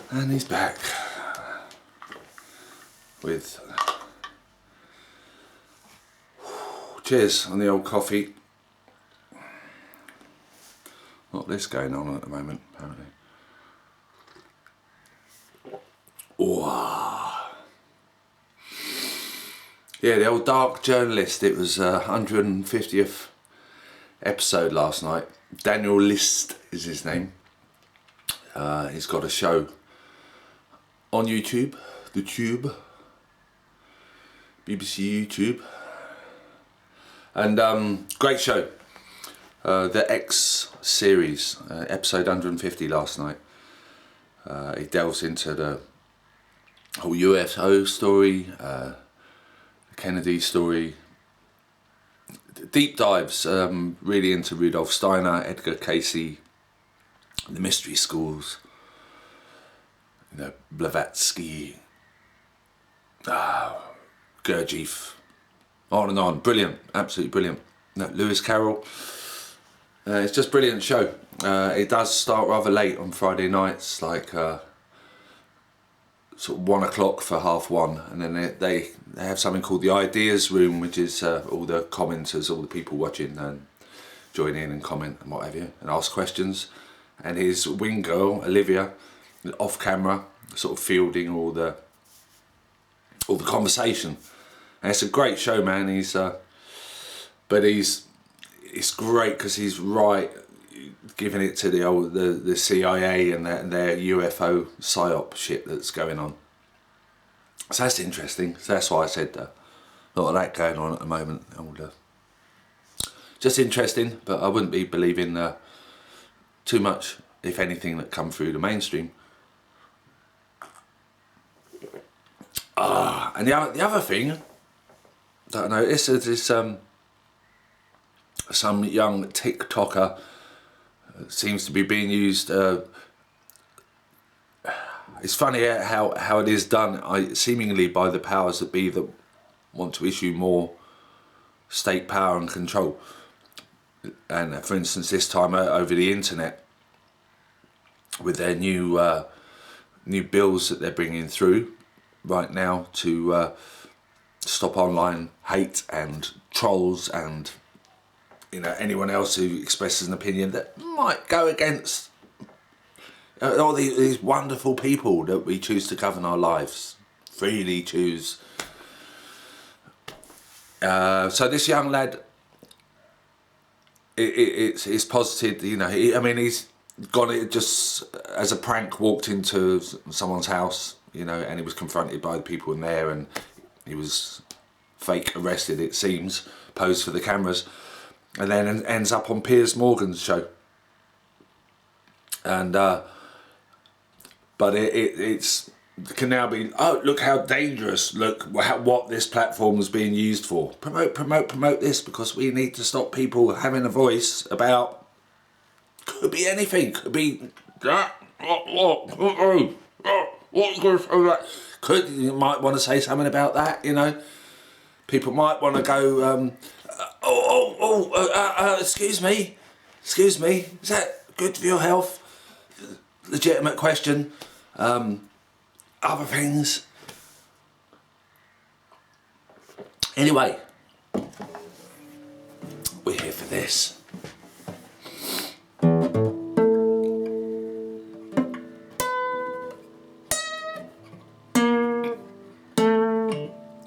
And he's back with cheers on the old coffee. Not this going on at the moment, apparently. Oh. Yeah, the old dark journalist. It was 150th episode last night. Daniel List is his name. He's got a show on YouTube, the Tube, BBC YouTube, and great show. The X series, episode 150 last night. He delves into the whole UFO story, the Kennedy story, deep dives, really into Rudolf Steiner, Edgar Cayce, the mystery schools, you know, Blavatsky, Gurdjieff, on and on. Brilliant, absolutely brilliant. No, Lewis Carroll. It's just a brilliant show. It does start rather late on Friday nights, like sort of 1 o'clock for 1:30, and then they have something called the Ideas Room, which is all the commenters, all the people watching, and join in and comment and what have you, and ask questions. And his wing girl Olivia, off camera, sort of fielding all the conversation. And it's a great show, man. It's great because he's right, giving it to the CIA and their UFO psyop shit that's going on. So that's interesting. So that's why I said a lot of that going on at the moment. Just interesting, but I wouldn't be believing too much, if anything, that come through the mainstream. And the other thing that I noticed is some young TikToker seems to be being used. It's funny how it is done, seemingly by the powers that be that want to issue more state power and control. And for instance, this time over the internet, with their new bills that they're bringing through right now to stop online hate and trolls and, you know, anyone else who expresses an opinion that might go against all these wonderful people that we choose to govern our lives, freely choose. So this young lad, it's posited, you know, he's gone it just as a prank, walked into someone's house, you know, and he was confronted by the people in there, and he was fake arrested, it seems, posed for the cameras, and then ends up on Piers Morgan's show. And but it can now be, oh, look how dangerous, look what this platform is being used for. Promote this, because we need to stop people having a voice about, could be anything, could be that, you might want to say something about that, you know. People might want to go, excuse me, is that good for your health? Legitimate question. Other things. Anyway, we're here for this.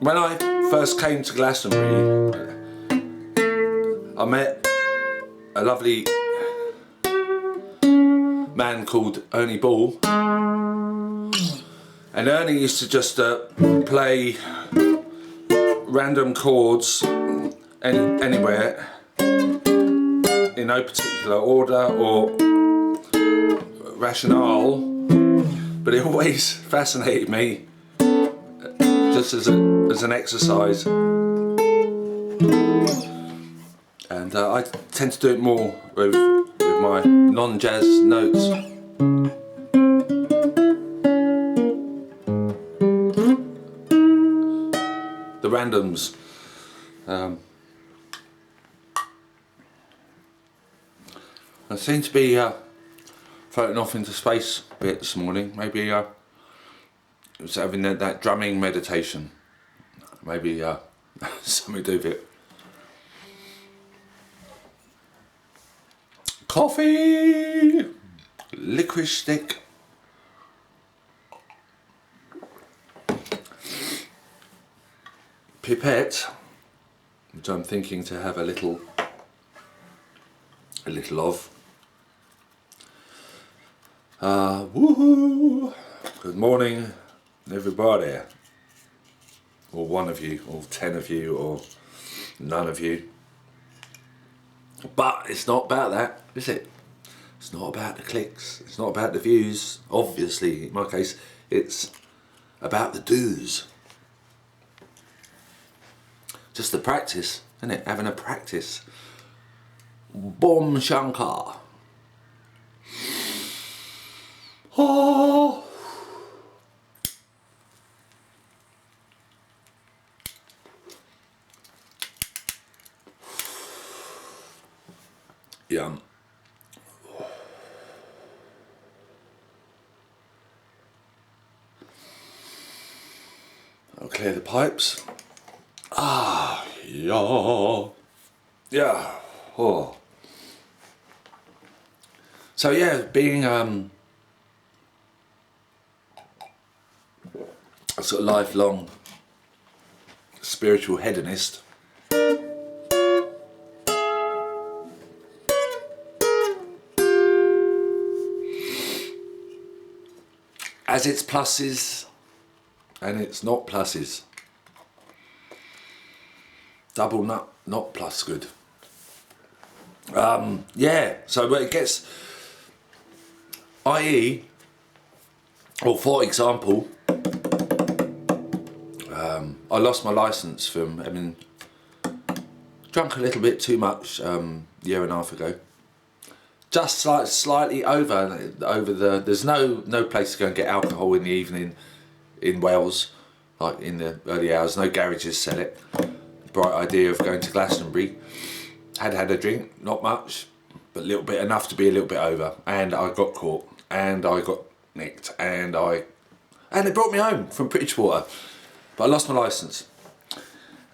When I first came to Glastonbury, I met a lovely man called Ernie Ball, and Ernie used to just play random chords anywhere in no particular order or rationale, but it always fascinated me just as an exercise, and I tend to do it more with my non-jazz notes. The randoms. I seem to be floating off into space a bit this morning. Maybe it was having that drumming meditation. Maybe something to do with it. Coffee! Licorice stick. Pipette, which I'm thinking to have a little of. Woohoo! Good morning, everybody. Or one of you, or 10 of you, or none of you. But it's not about that, is it? It's not about the clicks. It's not about the views. Obviously, in my case, it's about the do's. Just the practice, isn't it? Having a practice. Boom Shankar. Oh. Yum. I'll clear the pipes. Ah, yeah. Yeah. Oh. So yeah, being a sort of lifelong spiritual hedonist, has its pluses and its not pluses. Double not plus good. Yeah, so it gets, i.e., or for example, I lost my licence from having drunk a little bit too much a year and a half ago. Just slightly over the. There's no place to go and get alcohol in the evening in Wales, like in the early hours. No garages sell it. Bright idea of going to Glastonbury. Had a drink, not much, but a little bit, enough to be a little bit over. And I got caught, and I got nicked, and they brought me home from Bridgewater. But I lost my licence,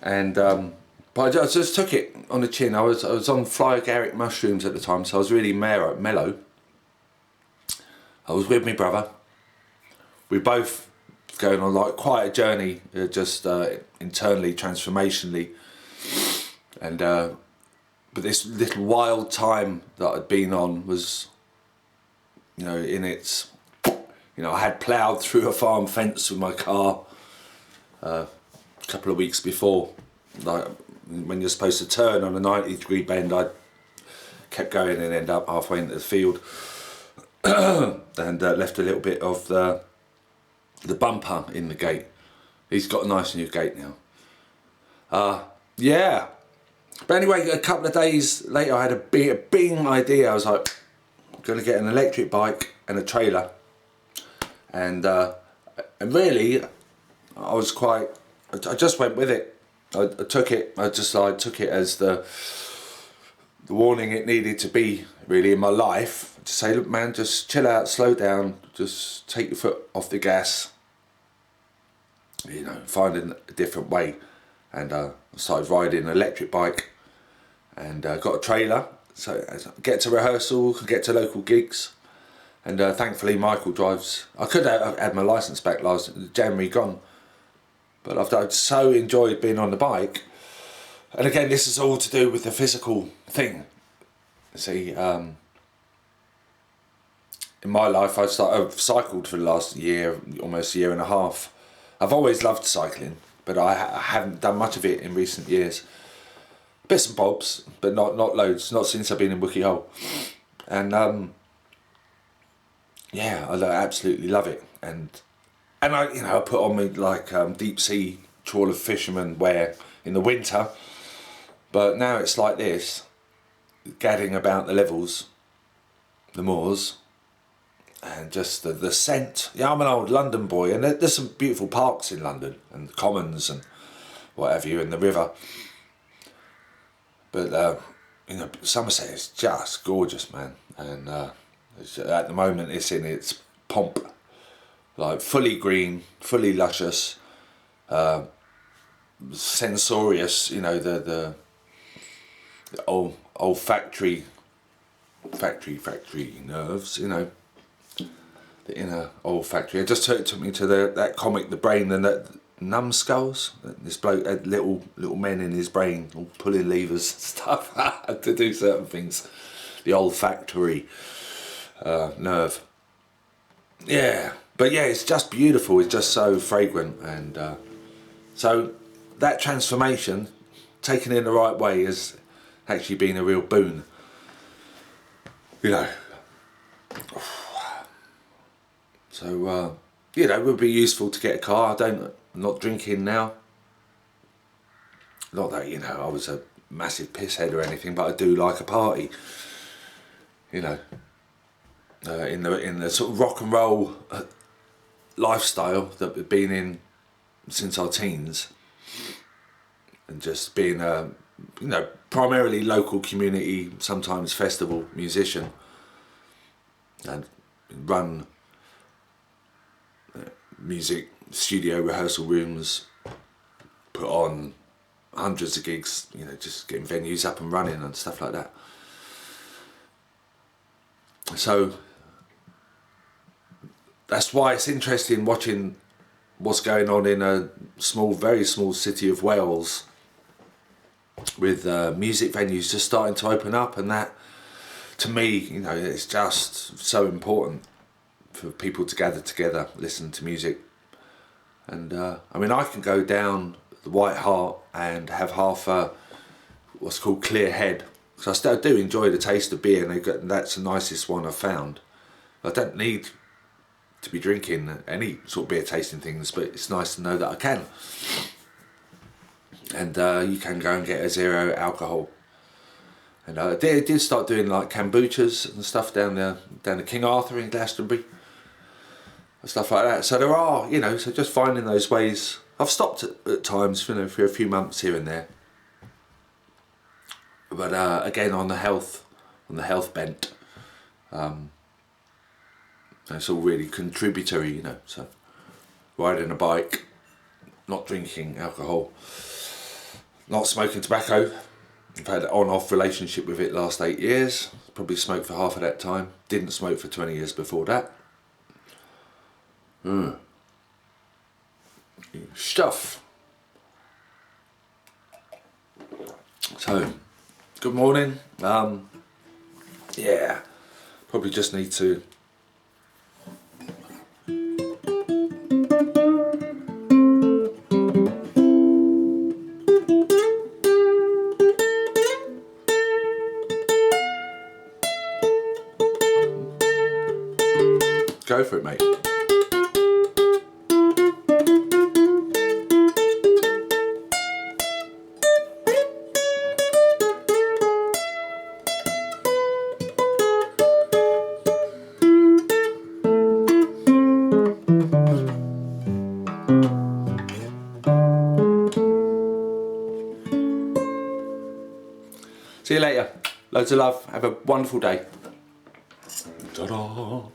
and but I just took it on the chin. I was on flyagaric mushrooms at the time, so I was really mellow. I was with my brother. We both going on like quite a journey, just internally, transformationally, and but this little wild time that I'd been on was, in its, I had ploughed through a farm fence with my car a couple of weeks before. Like when you're supposed to turn on a 90-degree bend, I kept going and ended up halfway into the field and left a little bit of the bumper in the gate. He's got a nice new gate now. Yeah. But anyway, a couple of days later I had a bing idea. I was like, I'm going to get an electric bike and a trailer. And really, I just went with it. I took it as the warning it needed to be, really, in my life. To say, look man, just chill out, slow down, just take your foot off the gas. Find a different way. And I started riding an electric bike and got a trailer. So get to rehearsal, could get to local gigs. And thankfully Michael drives. I could have had my licence back last January gone. But I've so enjoyed being on the bike. And again, this is all to do with the physical thing. See, in my life, I've cycled for the last year, almost a year and a half. I've always loved cycling, but I haven't done much of it in recent years. Bits and bobs, but not loads. Not since I've been in Wookie Hole. And yeah, I absolutely love it. And I put on me like deep sea trawler fisherman wear in the winter. But now it's like this, gadding about the levels, the moors, and just the scent. Yeah, I'm an old London boy, and there's some beautiful parks in London, and the commons and what have you, and the river. But Somerset is just gorgeous, man. And At the moment it's in its pomp, like fully green, fully luscious, sensorious, you know, the olfactory nerves, you know, the inner olfactory. It just took me to that comic, The Brain, and that numbskulls. This bloke had little men in his brain all pulling levers and stuff to do certain things. The olfactory nerve. Yeah, but yeah, it's just beautiful. It's just so fragrant, and so that transformation, taken in the right way, has actually been a real boon. You know. So you know, it would be useful to get a car. I'm not drinking now. Not that, you know, I was a massive pisshead or anything, but I do like a party. You know, in the sort of rock and roll lifestyle that we've been in since our teens, and just being a, you know, primarily local community, sometimes festival musician, and run music studio rehearsal rooms, put on hundreds of gigs, you know, just getting venues up and running and stuff like that. So that's why it's interesting watching what's going on in a very small city of Wales, with music venues just starting to open up, and that, to me, you know, it's just so important for people to gather together, listen to music. And I mean, I can go down the White Hart and have half a what's called clear head, because I still do enjoy the taste of beer, and that's the nicest one I've found. I don't need to be drinking any sort of beer tasting things, but it's nice to know that I can. And you can go and get a 0 alcohol. And I did start doing like kombuchas and stuff down the King Arthur in Glastonbury, and stuff like that. So there are, you know, so just finding those ways. I've stopped at times, you know, for a few months here and there. But again, on the health bent, it's all really contributory, you know. So riding a bike, not drinking alcohol, not smoking tobacco. I've had an on-off relationship with it last 8 years. Probably smoked for half of that time. Didn't smoke for 20 years before that. Stuff. So, good morning. Yeah, probably just need to go for it, mate. See you later. Loads of love. Have a wonderful day. Ta-da.